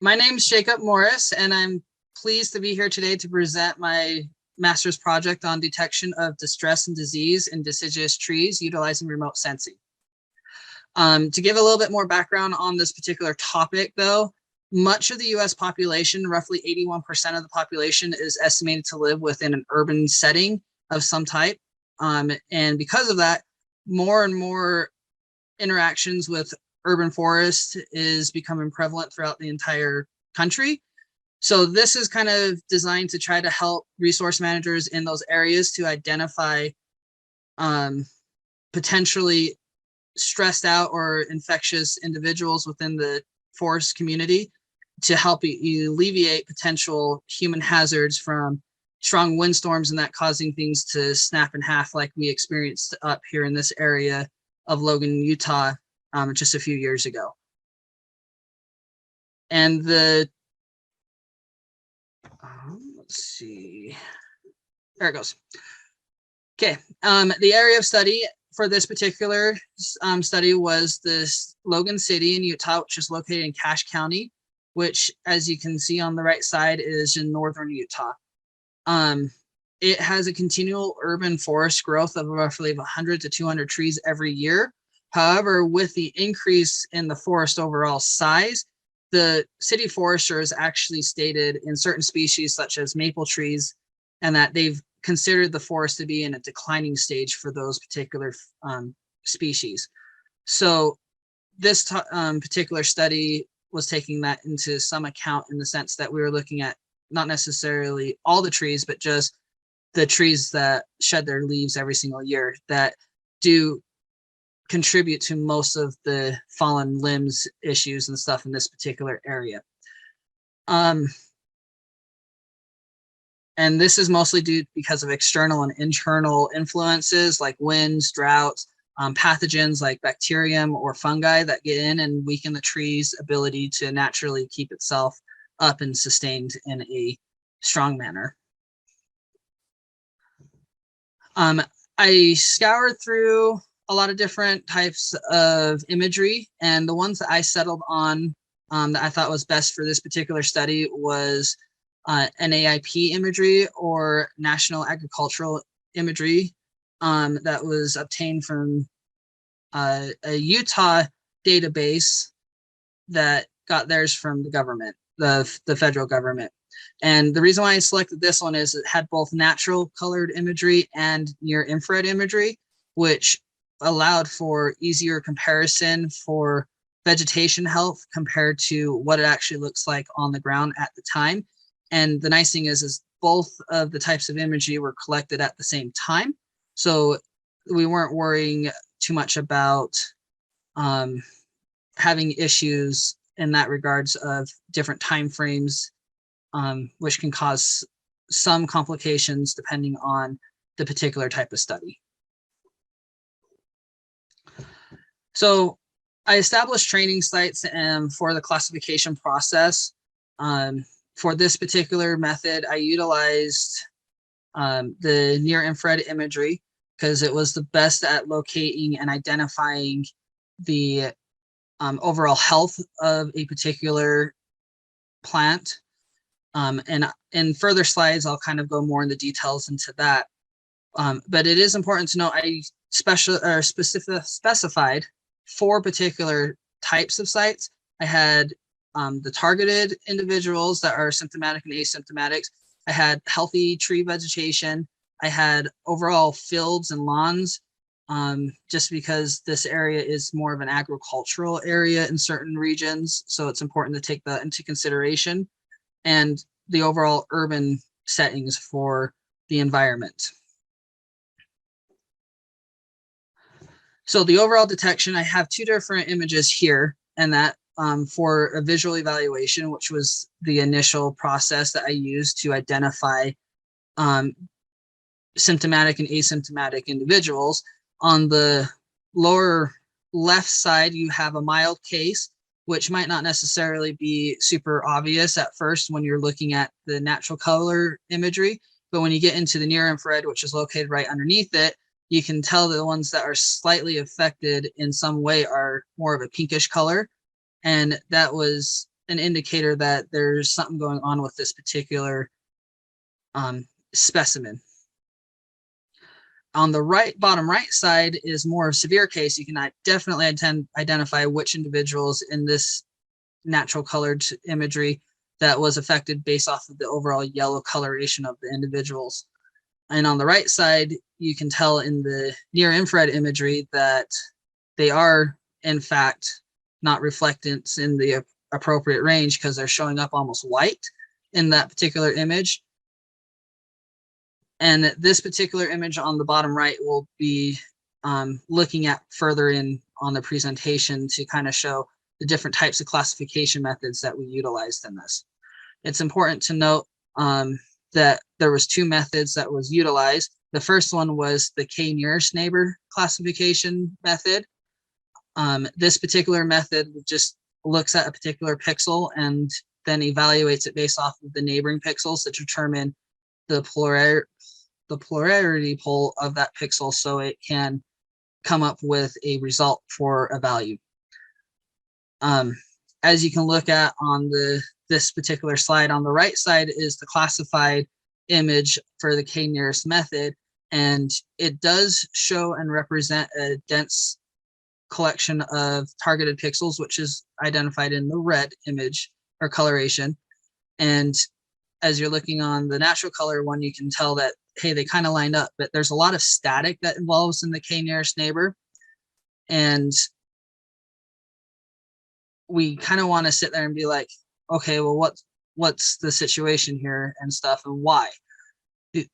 My name is Jacob Morris, and I'm pleased to be here today to present my master's project on detection of distress and disease in deciduous trees utilizing remote sensing. To give a little bit more background on this particular topic, though, much of the US population, roughly 81% of the population, is estimated to live within an urban setting of some type. And because of that, more and more interactions with urban forest is becoming prevalent throughout the entire country. So this is kind of designed to try to help resource managers in those areas to identify potentially stressed out or infectious individuals within the forest community to help alleviate potential human hazards from strong windstorms and that causing things to snap in half like we experienced up here in this area of Logan, Utah, just a few years ago. And let's see, there it goes. Okay, the area of study for this particular study was this Logan City in Utah, which is located in Cache County, which, as you can see on the right side, is in northern Utah. It has a continual urban forest growth of roughly 100 to 200 trees every year. However, with the increase in the forest overall size, the city forester has actually stated in certain species such as maple trees, and that they've considered the forest to be in a declining stage for those particular species. So this particular study was taking that into some account in the sense that we were looking at not necessarily all the trees, but just the trees that shed their leaves every single year that do contribute to most of the fallen limbs issues and stuff in this particular area. And this is mostly due because of external and internal influences like winds, droughts, pathogens like bacterium or fungi that get in and weaken the tree's ability to naturally keep itself up and sustained in a strong manner. I scoured through a lot of different types of imagery, and the ones that I settled on that I thought was best for this particular study was NAIP imagery, or National Agricultural Imagery, that was obtained from a Utah database that got theirs from the government, the federal government. And the reason why I selected this one is it had both natural colored imagery and near infrared imagery, which allowed for easier comparison for vegetation health compared to what it actually looks like on the ground at the time. And the nice thing is both of the types of imagery were collected at the same time. So we weren't worrying too much about having issues in that regards of different time frames, which can cause some complications depending on the particular type of study. So I established training sites for the classification process. For this particular method, I utilized the near infrared imagery because it was the best at locating and identifying the overall health of a particular plant. And in further slides, I'll kind of go more in the details into that. But it is important to know I specified 4 particular types of sites. I had the targeted individuals that are symptomatic and asymptomatic. I had healthy tree vegetation. I had overall fields and lawns, just because this area is more of an agricultural area in certain regions. So it's important to take that into consideration, and the overall urban settings for the environment. So the overall detection, I have 2 different images here, and that for a visual evaluation, which was the initial process that I used to identify symptomatic and asymptomatic individuals. On the lower left side, you have a mild case, which might not necessarily be super obvious at first when you're looking at the natural color imagery, but when you get into the near infrared, which is located right underneath it, you can tell that the ones that are slightly affected in some way are more of a pinkish color. And that was an indicator that there's something going on with this particular specimen. On the bottom right side is more severe case. You can definitely identify which individuals in this natural colored imagery that was affected based off of the overall yellow coloration of the individuals. And on the right side, you can tell in the near infrared imagery that they are, in fact, not reflectance in the appropriate range because they're showing up almost white in that particular image. And this particular image on the bottom right will be looking at further in on the presentation to kind of show the different types of classification methods that we utilized in this. It's important to note that there was 2 methods that was utilized. The first one was the K nearest neighbor classification method. This particular method just looks at a particular pixel and then evaluates it based off of the neighboring pixels to determine the polarity pole of that pixel so it can come up with a result for a value. As you can look at on this particular slide, on the right side is the classified image for the K nearest method, and it does show and represent a dense collection of targeted pixels, which is identified in the red image or coloration. And as you're looking on the natural color one, you can tell that, hey, they kind of lined up, but there's a lot of static that involves in the K nearest neighbor. And we kind of want to sit there and be like, okay, well, what's the situation here and stuff and why? The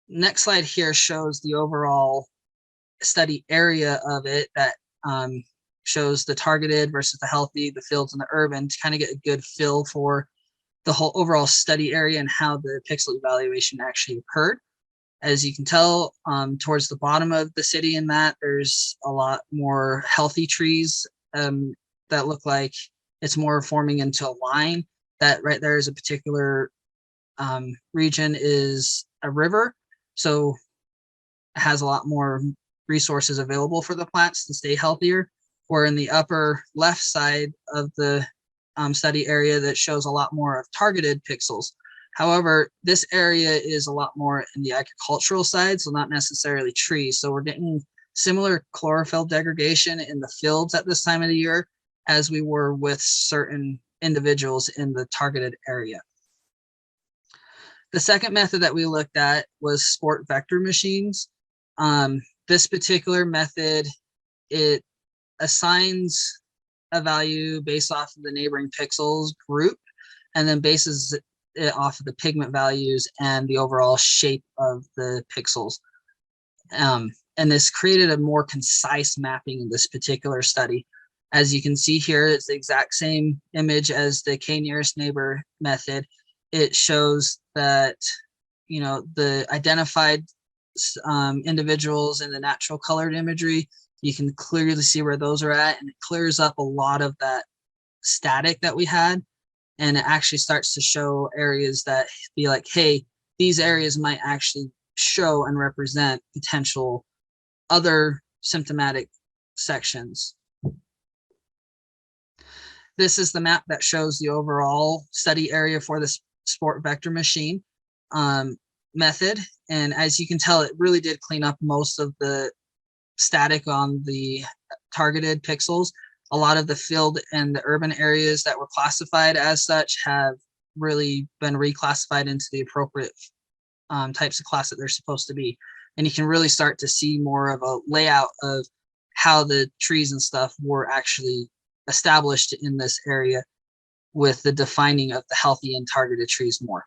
next slide here shows the overall study area of it that shows the targeted versus the healthy, the fields and the urban, to kind of get a good feel for the whole overall study area and how the pixel evaluation actually occurred. As you can tell, towards the bottom of the city in that, there's a lot more healthy trees that look like it's more forming into a line. That right there is a particular region is a river, so it has a lot more resources available for the plants to stay healthier. Or in the upper left side of the study area that shows a lot more of targeted pixels. However, this area is a lot more in the agricultural side, so not necessarily trees. So we're getting similar chlorophyll degradation in the fields at this time of the year as we were with certain individuals in the targeted area. The second method that we looked at was sport vector machines. This particular method, it assigns a value based off of the neighboring pixels group and then bases it off of the pigment values and the overall shape of the pixels. And this created a more concise mapping in this particular study. As you can see here, it's the exact same image as the K nearest neighbor method. It shows that, you know, the identified individuals in the natural colored imagery, you can clearly see where those are at, and it clears up a lot of that static that we had. And it actually starts to show areas that be like, hey, these areas might actually show and represent potential other symptomatic sections. This is the map that shows the overall study area for the sport vector machine method. And as you can tell, it really did clean up most of the static on the targeted pixels. A lot of the field and the urban areas that were classified as such have really been reclassified into the appropriate types of class that they're supposed to be. And you can really start to see more of a layout of how the trees and stuff were actually established in this area with the defining of the healthy and targeted trees more.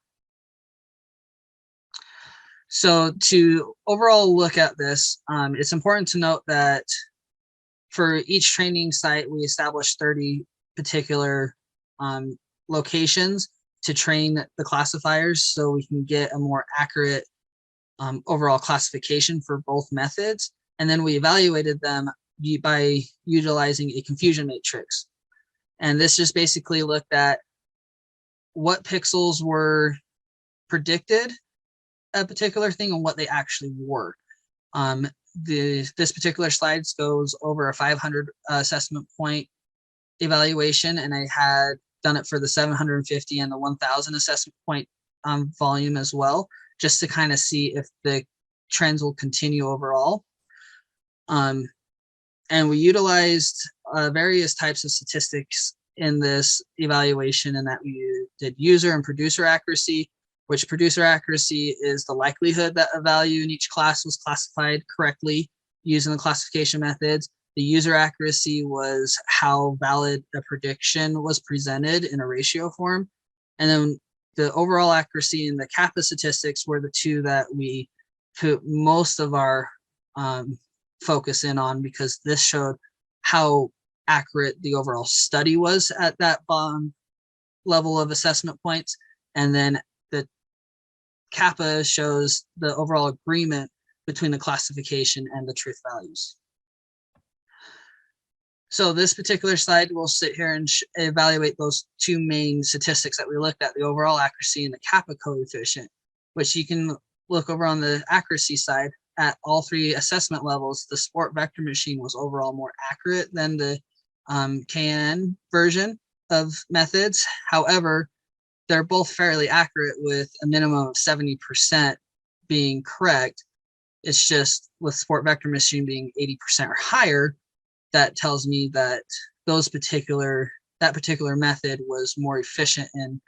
So to overall look at this, it's important to note that for each training site, we established 30 particular locations to train the classifiers so we can get a more accurate overall classification for both methods. And then we evaluated them by utilizing a confusion matrix. And this just basically looked at what pixels were predicted a particular thing and what they actually were. This particular slides goes over a 500 assessment point evaluation, and I had done it for the 750 and the 1000 assessment point volume as well, just to kind of see if the trends will continue overall. And we utilized various types of statistics in this evaluation, and that we did user and producer accuracy, which producer accuracy is the likelihood that a value in each class was classified correctly using the classification methods. The user accuracy was how valid a prediction was presented in a ratio form. And then the overall accuracy and the kappa statistics were the two that we put most of our focus in on, because this showed how accurate the overall study was at that level of assessment points. And then the kappa shows the overall agreement between the classification and the truth values. So this particular slide, we'll sit here and evaluate those two main statistics that we looked at, the overall accuracy and the kappa coefficient, which you can look over on the accuracy side. At all three assessment levels, the sport vector machine was overall more accurate than the KNN version of methods. However, they're both fairly accurate with a minimum of 70% being correct. It's just with sport vector machine being 80% or higher, that tells me that that particular method was more efficient in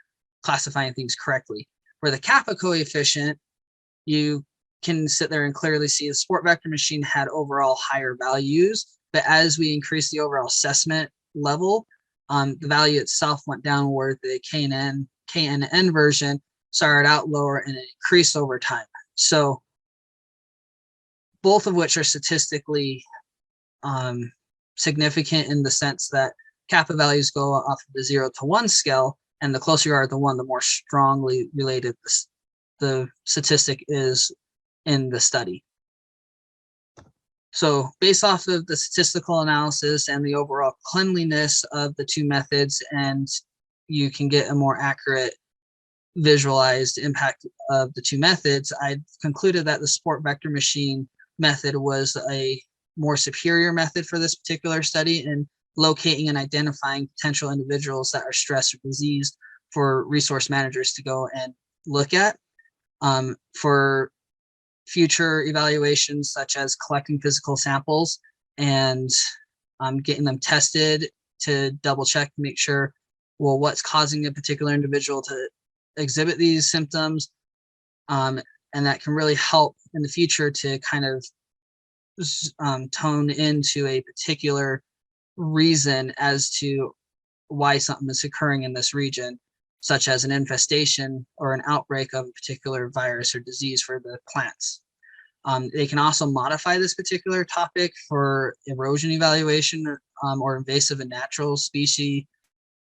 classifying things correctly. For the kappa coefficient, you can sit there and clearly see the sport vector machine had overall higher values, but as we increase the overall assessment level, the value itself went downward. The KNN version started out lower and it increased over time. So both of which are statistically significant in the sense that kappa values go off of the 0 to 1 scale, and the closer you are to 1, the more strongly related the statistic is in the study. So based off of the statistical analysis and the overall cleanliness of the two methods, and you can get a more accurate visualized impact of the two methods, I concluded that the sport vector machine method was a more superior method for this particular study in locating and identifying potential individuals that are stressed or diseased for resource managers to go and look at. For future evaluations, such as collecting physical samples and getting them tested to double check to make sure, well, what's causing a particular individual to exhibit these symptoms. And that can really help in the future to kind of tone into a particular reason as to why something is occurring in this region, such as an infestation or an outbreak of a particular virus or disease for the plants. They can also modify this particular topic for erosion evaluation or invasive and natural species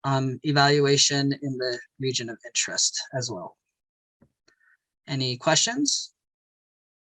evaluation in the region of interest as well. Any questions?